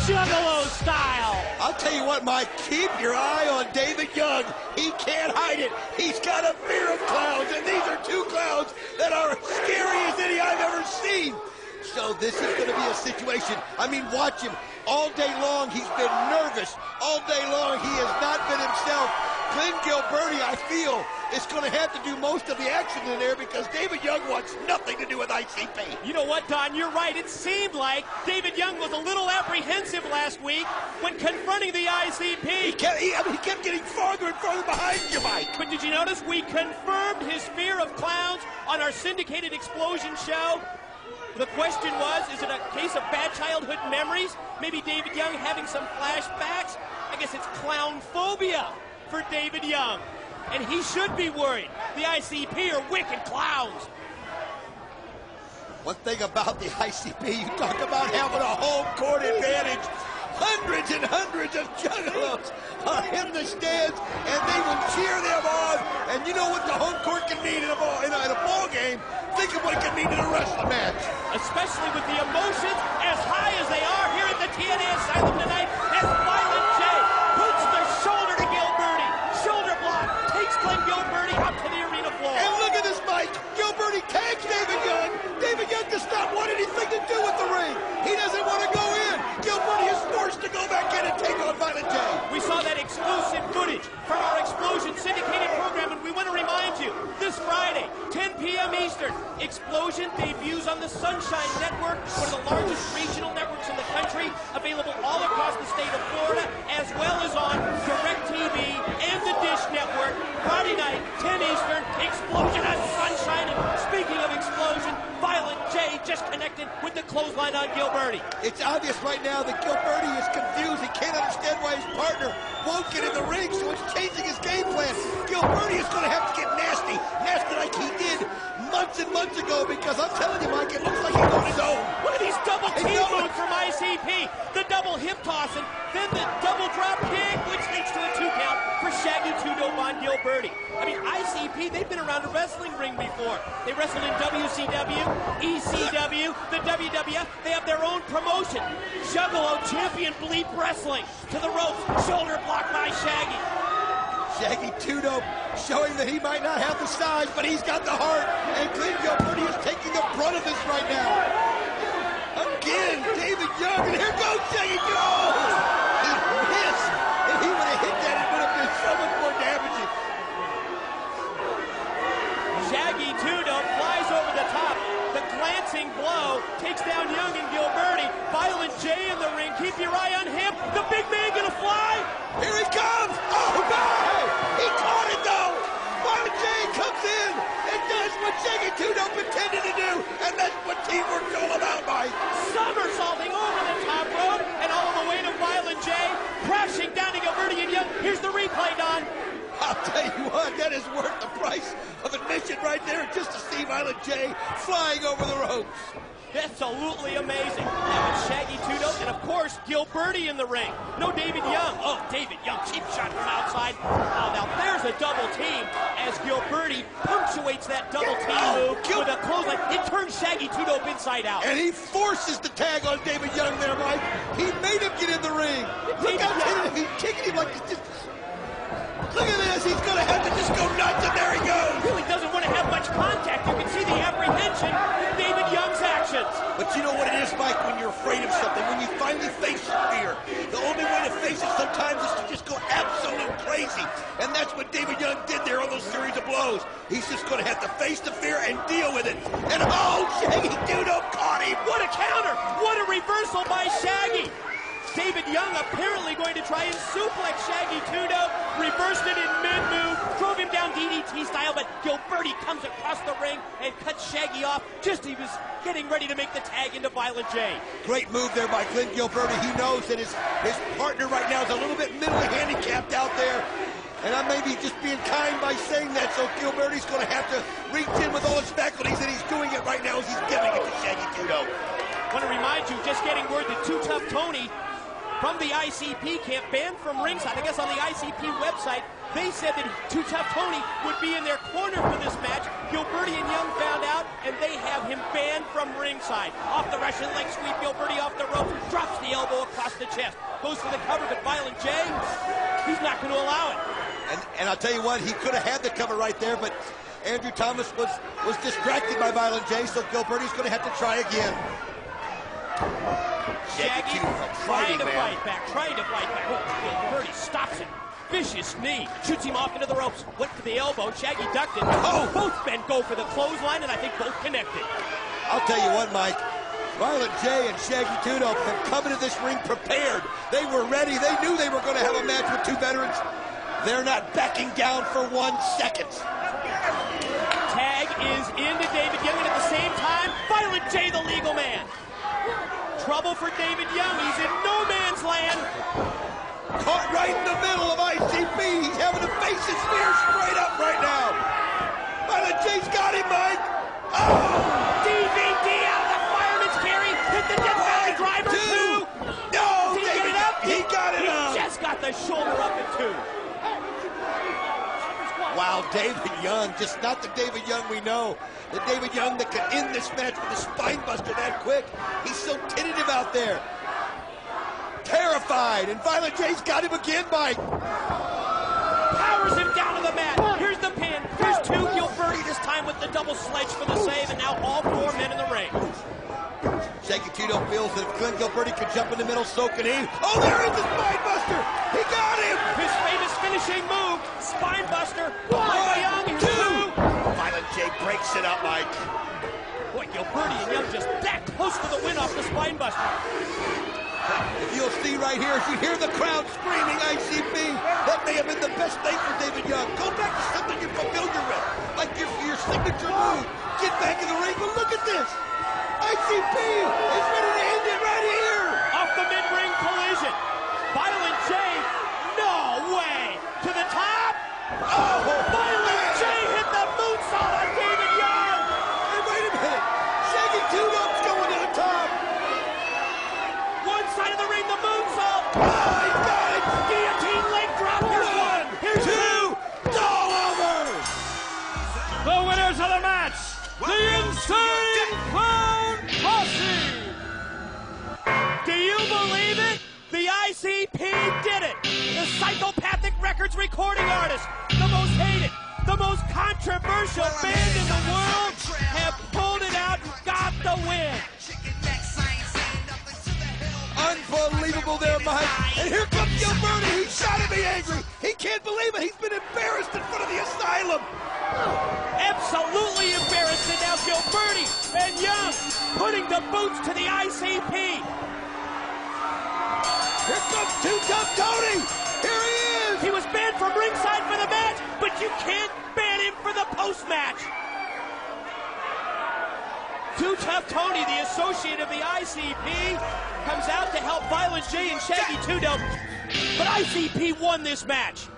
Juggalo style. I'll tell you what, Mike, keep your eye on David Young. He can't hide it. He's got a fear of clowns, and these are two clowns that are as scary as any I've ever seen. So this is going to be a situation. I mean, watch him. All day long, he's been nervous. All day long, he has not been himself. Glen Gilberti, I feel, is going to have to do most of the action in there because David Young wants nothing to do with ICP. You know what, Don? You're right. It seemed like David Young was a little apprehensive last week when confronting the ICP. He kept getting farther and farther behind you, Mike. But did you notice we confirmed his fear of clowns on our syndicated Explosion show? The question was, is it a case of bad childhood memories? Maybe David Young having some flashbacks? I guess it's clown phobia for David Young. And he should be worried. The ICP are wicked clowns. One thing about the ICP, you talk about having a home court advantage. Hundreds and hundreds of juggalos are in the stands, and they will cheer them on. And you know what the home court can mean in a ball game? Think of what it can mean in a wrestling match. Especially with the emotions as high as they are here at the TNA Asylum tonight, as Violent J puts the shoulder to Gilberti. Shoulder block takes Glen Gilberti up to the arena floor. And look at this, Mike. Gilberti tags David Young. David Young does not want anything to do with the ring. He doesn't want to go in. Gilberti is forced to go back in and take on Violent J. We saw that exclusive footage from our Explosion syndicated program, and we want to remind you, this Friday, 10 p.m. Eastern, Explosion debuts on the Sunshine Network, one of the largest regional networks in the country, available all across the state of Florida, as well as on DirecTV and the Dish Network. Friday night, 10 Eastern, Explosion on Sunshine. And speaking of Explosion, Violent J just connected with the clothesline on Gilberti. It's obvious right now that Gilberti is confused. He can't understand why his partner won't get in the ring, so it's changing his game plan. Gilberti is going to have to get nasty like he did months and months ago, because I'm telling you, Mike, it looks like he's on his own. Look at these double team moves from ICP. The double hip toss and then the double drop kick, which leads to a 2 count for Shaggy 2-Dope on Gilberti. I mean, ICP, they've been around a wrestling ring before. They wrestled in WCW, ECW, the WWF. They have their own promotion. Juggalo Champion Bleep Wrestling. To the ropes, shoulder block by Shaggy. Shaggy 2-Dope showing that he might not have the size, but he's got the heart. And Glen Gilberti is taking the brunt of this right now. Again, David Young, and here goes Shaggy 2-Dope. He missed. If he would have hit that, it would have been so much more damaging. Shaggy 2-Dope flies over the top. The glancing blow takes down Young and Gilberti. Violent J in the ring. Keep your eye on him. The big man gonna fly. Here he comes. Oh, no! He caught it, though. Violent J comes in and does what Shaggy 2-Dope intended to do, and that's what teamwork's all about, Mike. Somersaulting over the top rope and all the way to Violent J, crashing down to Gilberti and Young. Here's the replay, Don. I'll tell you what, that is worth the price of admission right there, just to see Violent J flying over the ropes. Absolutely amazing. That was Shaggy 2-Dope and, of course, Gilberti in the ring. No David Young. Oh, David Young, cheap shot from outside. Oh, now there's a double team as Gilberti punctuates that double team move with a clothesline. It turns Shaggy 2-Dope inside out. And he forces the tag on David Young there, Mike. He made him get in the ring. Look how he's kicking him like this. Look at this. He's going to have to just go nuts, and there he goes. Really doesn't want to have much contact. You can see the apprehension in David Young's actions. But you know what it is, Mike, when you're afraid of something, when you finally face your fear, the only way to face it sometimes is to just go absolute crazy. And that's what David Young did there on those series of blows. He's just going to have to face the fear and deal with it. And oh, Shaggy 2-Dope caught him. What a counter. What a reversal by Shaggy. David Young apparently going to try and suplex Shaggy 2-Dope. Reversed it in mid-move, drove him down DDT style, but Gilberti comes across the ring and cuts Shaggy off just as he was getting ready to make the tag into Violent J. Great move there by Glen Gilberti. He knows that his partner right now is a little bit mentally handicapped out there. And I may be just being kind by saying that, so Gilberti's going to have to reach in with all his faculties, and he's doing it right now as he's giving it to Shaggy 2-Dope. I want to remind you, just getting word that Too Tough Tony from the ICP camp, banned from ringside. I guess on the ICP website, they said that Too Tough Tony would be in their corner for this match. Gilberti and Young found out, and they have him banned from ringside. Off the Russian leg sweep, Gilberti off the rope, drops the elbow across the chest. Goes for the cover, but Violent J, he's not going to allow it. And I'll tell you what, he could have had the cover right there, but Andrew Thomas was distracted by Violent J, so Gilberti's going to have to try again. Shaggy trying to fight back. Oh, Gilberti stops it. Vicious knee. Shoots him off into the ropes. Went for the elbow. Shaggy ducked it. Oh, both men go for the clothesline, and I think both connected. I'll tell you what, Mike. Violent J and Shaggy Tudo have come into this ring prepared. They were ready. They knew they were going to have a match with two veterans. They're not backing down for 1 second. Tag is into David Young, and at the same time, Violent J, the legal man. Trouble for David Young. He's in no man's land. Caught right in the middle of ICP. He's having to face his fear straight up right now. Violent J's got him, Mike. Oh! DVD out of the fireman's carry. Hit the death valley driver. 2. No! Did he get it up? He got it up. He just got the shoulder up at 2. Wow, David Young, just not the David Young we know. The David Young that can end this match with a spine buster that quick. He's so tentative out there. Terrified, and Violent J's got him again, Mike. Powers him down to the mat. Here's the pin. Here's 2. Gilberti this time with the double sledge for the save, and now all 4 men in the ring. Shaggy Tito feels that if Glen Gilberti could jump in the middle, so can he. Oh, there is the spine buster. He got him. His famous finishing move, spine buster. 1, Young, 2. Violent J breaks it up, Mike. Boy, Gilberti and Young just that close to the win off the spine buster. If you'll see right here, if you hear the crowd screaming ICP, that may have been the best thing for David Young. Go back to something you're familiar with, like your signature move. Get back in the ring, but look at this. ICP is ready to end it right here. Off the mid-ring collision. Violent J, no way. To the top. Oh, Violent J hit the moonsault on David Young. Hey, wait a minute. Shaggy Tudo's going to the top. One side of the ring, the moonsault. Oh, he got it. Guillotine leg drop. Here's 1. Here's 2. It's all over. The winners of the match, the Insane Clown Posse. Do you believe it? The ICP did it. The Psychopathic Records recording artist, the most hated, the most controversial band in the world, have pulled it out and got the win. Unbelievable there, Mike. And here comes Gilberti. He's shot at me angry. He can't believe it. He's been embarrassed in front of the asylum. Absolutely embarrassed, and now Gilberti and Young putting the boots to the ICP. Here comes Too Tough Tony. Here he is. He was banned from ringside for the match, but you can't ban him for the post-match. Too Tough Tony, the associate of the ICP, comes out to help Violent J and Shaggy Tudo, but ICP won this match.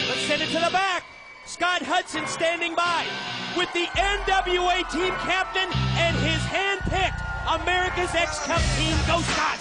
Let's send it to the back. Scott Hudson standing by with the NWA team captain and his hand-picked America's X-Cup team, Go Scott.